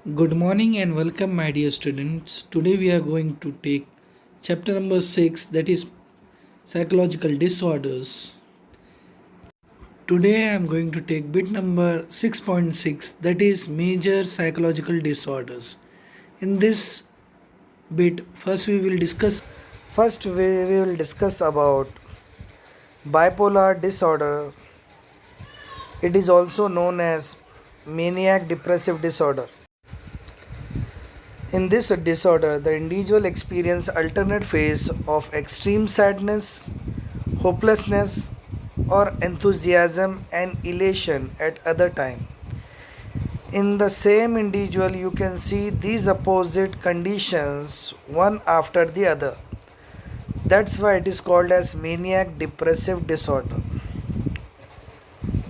Good morning and welcome, my dear students. Today we are going to take chapter number 6, that is psychological disorders. Today I am going to take bit number 6.6, that is major psychological disorders. In this bit, first we will discuss about bipolar disorder. It is also known as maniac depressive disorder. In this disorder, the individual experiences alternate phase of extreme sadness, hopelessness, or enthusiasm and elation at other time. In the same individual, you can see these opposite conditions one after the other. That's why it is called as maniac depressive disorder.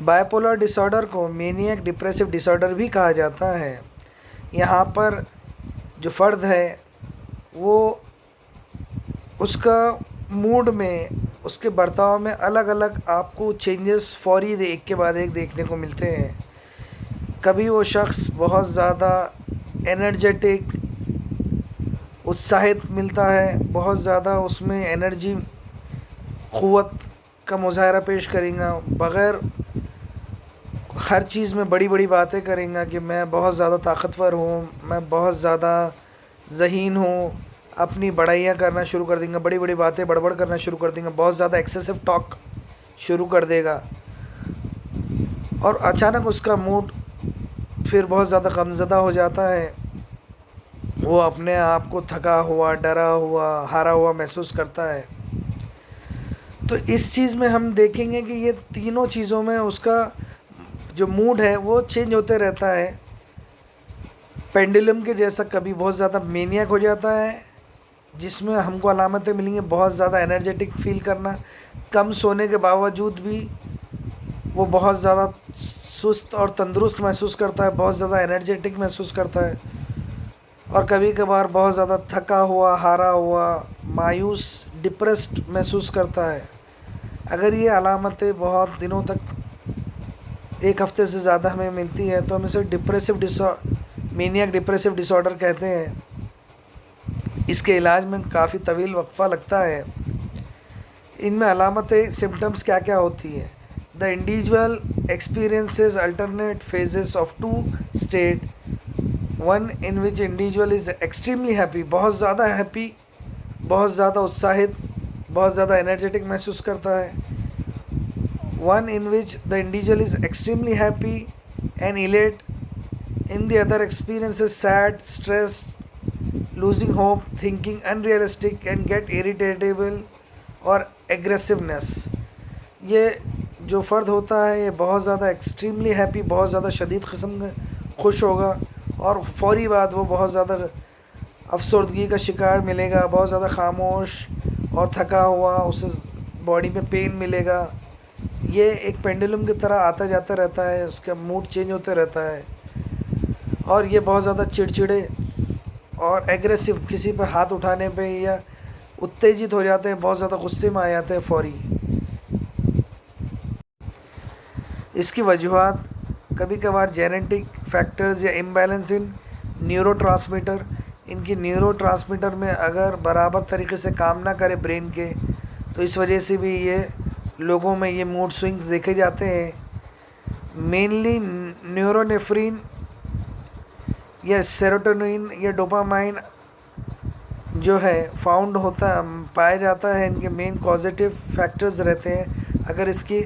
Bipolar disorder को maniac depressive disorder भी कहा जाता है. यहाँ पर जो फ़र्द है वो उसका मूड में, उसके बर्ताव में अलग अलग आपको चेंजेस फौरी एक के बाद एक देखने को मिलते हैं. कभी वो शख्स बहुत ज़्यादा एनर्जेटिक, उत्साहित मिलता है, बहुत ज़्यादा उसमें एनर्जी, क़ुव्वत का मुज़ाहरा पेश करेगा, बग़ैर हर चीज़ में बड़ी बड़ी बातें करेंगे कि मैं बहुत ज़्यादा ताकतवर हूँ, मैं बहुत ज़्यादा ज़हीन हूँ. अपनी बड़ाइयाँ करना शुरू कर देंगे, बड़ी बड़ी बातें बड़बड़ करना शुरू कर देंगे, बहुत ज़्यादा एक्सेसिव टॉक शुरू कर देगा. और अचानक उसका मूड फिर बहुत ज़्यादा गमज़दा हो जाता है. वो अपने आप को थका हुआ, डरा हुआ, हारा हुआ महसूस करता है. तो इस चीज़ में हम देखेंगे कि ये तीनों चीज़ों में उसका जो मूड है वो चेंज होते रहता है. पेंडुलम के जैसा कभी बहुत ज़्यादा मेनियक हो जाता है, जिसमें हमको अलामतें मिलेंगी बहुत ज़्यादा एनर्जेटिक फील करना, कम सोने के बावजूद भी वो बहुत ज़्यादा सुस्त और तंदुरुस्त महसूस करता है, बहुत ज़्यादा एनर्जेटिक महसूस करता है. और कभी कभार बहुत ज़्यादा थका हुआ, हारा हुआ, मायूस, डिप्रेस्ड महसूस करता है. अगर ये अलामतें बहुत दिनों तक, एक हफ्ते से ज़्यादा हमें मिलती है, तो हम इसे मेनियक डिप्रेसिव डिसऑर्डर कहते हैं. इसके इलाज में काफ़ी तवील वक्फ़ा लगता है. इनमें अलामतें, सिम्टम्स क्या क्या होती हैं. The individual experiences alternate phases of two state. One in which individual is extremely happy, बहुत ज़्यादा हैप्पी, बहुत ज़्यादा उत्साहित, बहुत ज़्यादा एनर्जेटिक महसूस करता है. One in which the individual is extremely happy and elate. In the other, experiences sad, stressed, losing hope, thinking unrealistic and get irritable और aggressiveness. ये जो फ़र्द होता है ये बहुत ज़्यादा एक्सट्रीमली हैप्पी, बहुत ज़्यादा शदीद किस्म का खुश होगा, और फौरी बाद वो बहुत ज़्यादा अफसरदगी का शिकार मिलेगा, बहुत ज़्यादा खामोश और थका हुआ, उसे बॉडी में पेन मिलेगा. ये एक पेंडुलम की तरह आता जाता रहता है, उसका मूड चेंज होते रहता है. और ये बहुत ज़्यादा चिड़चिड़े और एग्रेसिव, किसी पर हाथ उठाने पे या उत्तेजित हो जाते हैं, बहुत ज़्यादा गुस्से में आ जाते हैं फौरी. इसकी वजूहत कभी कभार जेनेटिक फैक्टर्स या इम्बैलेंस इन न्यूरोट्रांसमीटर. इनकी न्यूरोट्रांसमीटर में अगर बराबर तरीके से काम ना करे ब्रेन के, तो इस वजह से भी ये लोगों में ये मूड स्विंग्स देखे जाते हैं. मेनली न्यूरोनेफ्रिन या सेरोटोनिन या डोपामाइन जो है पाया जाता है, इनके मेन कॉजेटिव फैक्टर्स रहते हैं. अगर इसकी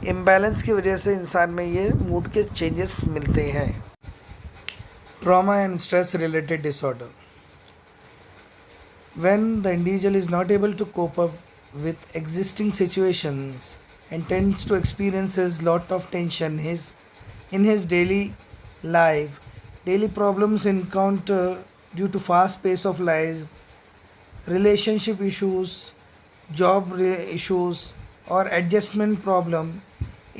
इम्बैलेंस की वजह से इंसान में ये मूड के चेंजेस मिलते हैं. Trauma and stress related disorder. When the individual is not able to cope up with existing situations and tends to experiences lot of tension in his daily life. Daily problems encounter due to fast pace of life, relationship issues, issues, or adjustment problem,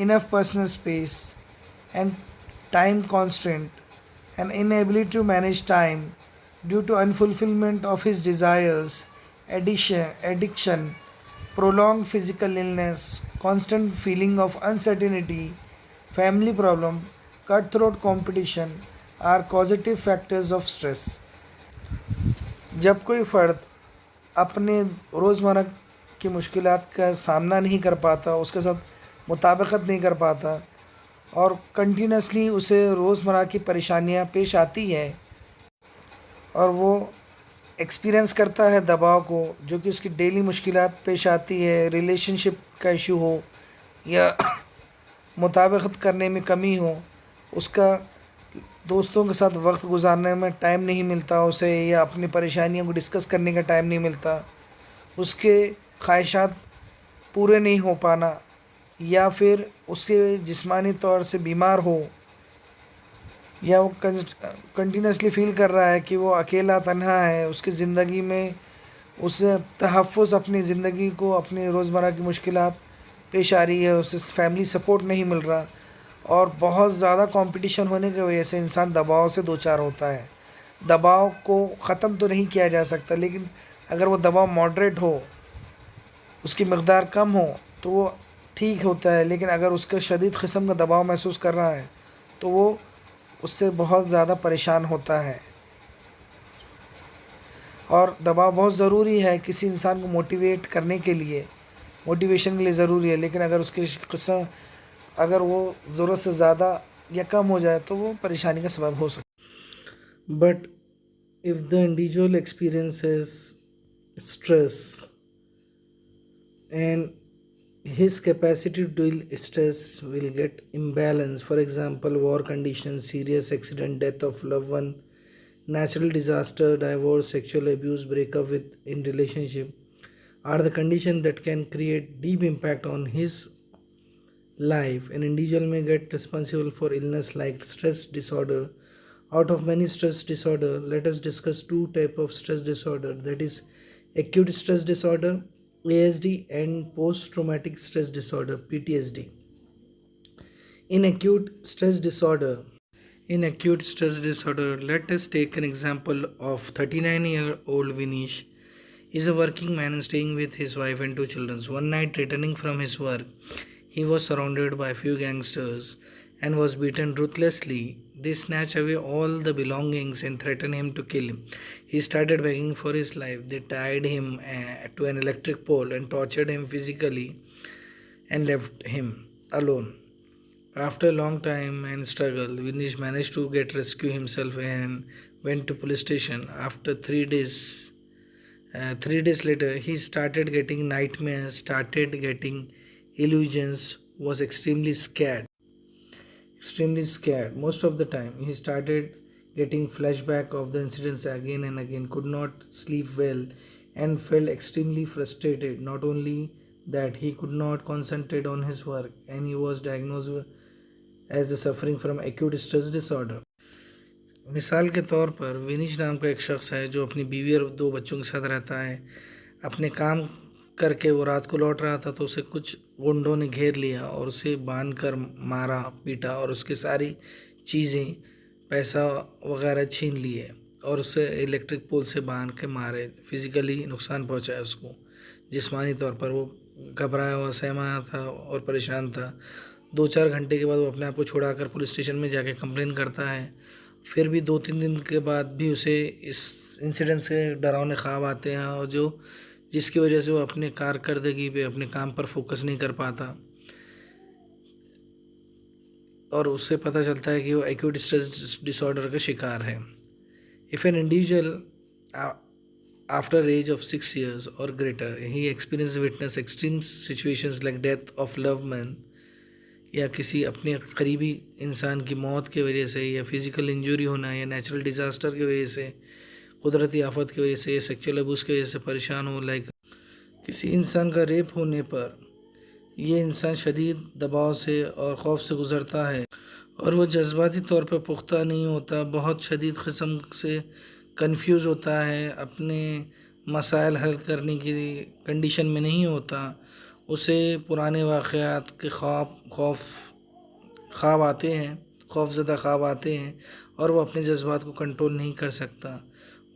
enough personal space and time constraint, and inability to manage time due to unfulfillment of his desires, addiction, prolonged physical illness, constant feeling of uncertainty, family problem, cutthroat competition, are positive factors of stress. जब कोई फ़र्द अपने रोज़मर्रा की मुश्किलात का सामना नहीं कर पाता, उसके साथ मुताबिकत नहीं कर पाता और कंटिन्यूसली उसे रोज़मर्रा की परेशानियां पेश आती हैं और वो एक्सपीरियंस करता है दबाव को, जो कि उसकी डेली मुश्किलात पेश आती है, रिलेशनशिप का इशू हो या मुताबिकत करने में कमी हो, उसका दोस्तों के साथ वक्त गुजारने में टाइम नहीं मिलता उसे, या अपनी परेशानियों को डिस्कस करने का टाइम नहीं मिलता, उसके ख्वाहिशात पूरे नहीं हो पाना, या फिर उसके जिस्मानी तौर से बीमार हो, या वो कंटिन्यूसली फ़ील कर रहा है कि वो अकेला तन्हा है, उसकी ज़िंदगी में उसे तहफ़्फ़ुज़ अपनी ज़िंदगी को, अपनी रोज़मर्रा की मुश्किलात पेश आ रही है, उसे फैमिली सपोर्ट नहीं मिल रहा और बहुत ज़्यादा कंपटीशन होने की वजह से इंसान दबाव से दो चार होता है। दबाव को ख़त्म तो नहीं किया जा सकता, लेकिन अगर वो दबाव मॉडरेट हो, उसकी मकदार कम हो तो वो ठीक होता है, लेकिन अगर उसका शदीद किस्म का दबाव महसूस कर रहा है तो वो उससे बहुत ज़्यादा परेशान होता है। और दबाव बहुत ज़रूरी है किसी इंसान को मोटिवेट करने के लिए, मोटिवेशन के लिए ज़रूरी है, लेकिन अगर उसकी किस्म अगर वो ज़रूरत से ज़्यादा या कम हो जाए तो वो परेशानी का सबब हो सकता है। But if the individual experiences stress and his capacity to deal stress will get imbalance. For example, war conditions, serious accident, death of loved one, natural disaster, divorce, sexual abuse, breakup with in relationship are the conditions that can create deep impact on his life. An individual may get responsible for illness like stress disorder. Out of many stress disorder, let us discuss two type of stress disorder, that is acute stress disorder ASD and post traumatic stress disorder PTSD. In acute stress disorder, let us take an example of 39-year-old Vinish. He is a working man staying with his wife and two children. One night, returning from his work, he was surrounded by a few gangsters and was beaten ruthlessly. They snatched away all the belongings and threatened him to kill him. He started begging for his life. They tied him to an electric pole and tortured him physically and left him alone. After a long time and struggle, Vinish managed to get rescue himself and went to police station. After 3 days later, he started getting nightmares, started getting illusions, was extremely scared. Most of the time, he started getting flashback of the incidents again and again, could not sleep well, and felt extremely frustrated. Not only that, he could not concentrate on his work, and he was diagnosed as suffering from acute stress disorder. मिसाल के तौर पर विनीश नाम का एक शख्स है जो अपनी बीवी और 2 बच्चों के साथ रहता है। अपने काम करके वो रात को लौट रहा था तो उसे कुछ गुंडों ने घेर लिया और उसे बांध कर मारा, पीटा और उसकी सारी चीज़ें, पैसा वगैरह छीन लिए और उसे इलेक्ट्रिक पोल से बांध के मारे, फिज़िकली नुकसान पहुंचाया उसको। जिस्मानी तौर पर वो घबराया हुआ, सहमाया था और परेशान था। 2-4 घंटे के बाद वो अपने आप को छुड़ाकर पुलिस स्टेशन में जाके कंप्लेन करता है। फिर भी 2-3 दिन के बाद भी उसे इस इंसिडेंट से डरावने ख्वाब आते हैं और जिसकी वजह से वो अपने कारकर्दगी पे, अपने काम पर फोकस नहीं कर पाता और उससे पता चलता है कि वो एक्यूट स्ट्रेस डिसऑर्डर का शिकार है। If an individual after age of 6 years और greater he experience witness extreme situations like death of love man, या किसी अपने करीबी इंसान की मौत की वजह से, या फिज़िकल इंजरी होना, या नेचुरल डिज़ास्टर की वजह से, कुदरती आफत की वजह से, या सेक्सुअल अबूज़ की वजह से परेशान हो, लाइक किसी इंसान का रेप होने पर ये इंसान शदीद दबाव से और ख़ौफ से गुज़रता है और वह जज्बाती तौर पर पुख्ता नहीं होता, बहुत शदीद किस्म से कंफ्यूज होता है, अपने मसाइल हल करने की कंडीशन में नहीं होता। उसे पुराने वाक़यात के ख्वाब आते हैं, खौफज़दा ख्वाब आते हैं और वो अपने जज्बात को कंट्रोल नहीं कर सकता।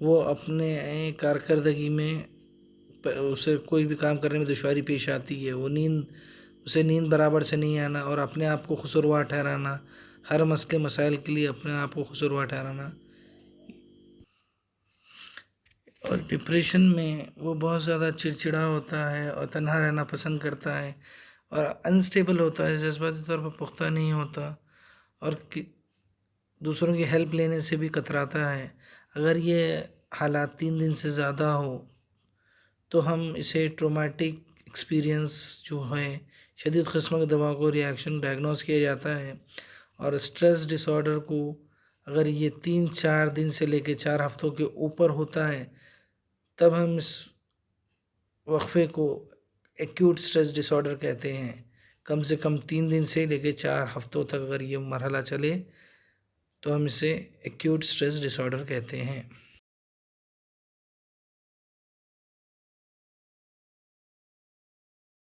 वो अपने कारकर्दगी में उसे कोई भी काम करने में दुश्वारी पेश आती है। उसे नींद बराबर से नहीं आना और अपने आप को कसूरवार ठहराना, हर मसले मसाइल के लिए अपने आप को कसूरवार ठहराना। और डिप्रेशन में वो बहुत ज़्यादा चिड़चिड़ा होता है और तन्हा रहना पसंद करता है और अनस्टेबल होता है, जज्बाती तौर पर पुख्ता नहीं होता और दूसरों की हेल्प लेने से भी कतराता है। अगर ये हालात 3 दिन से ज़्यादा हो तो हम इसे ट्रोमेटिक एक्सपीरियंस जो है, शदीद किस्म के दवा को रिएक्शन डायग्नोस किया जाता है। और स्ट्रेस डिसऑर्डर को अगर ये 3-4 दिन से लेकर 4 हफ्तों के ऊपर होता है तब हम इस वक्फे को एक्यूट स्ट्रेस डिसऑर्डर कहते हैं। कम से कम 3 दिन से लेकर 4 हफ्तों तक अगर ये मरहला चले तो हम इसे एक्यूट स्ट्रेस डिसऑर्डर कहते हैं।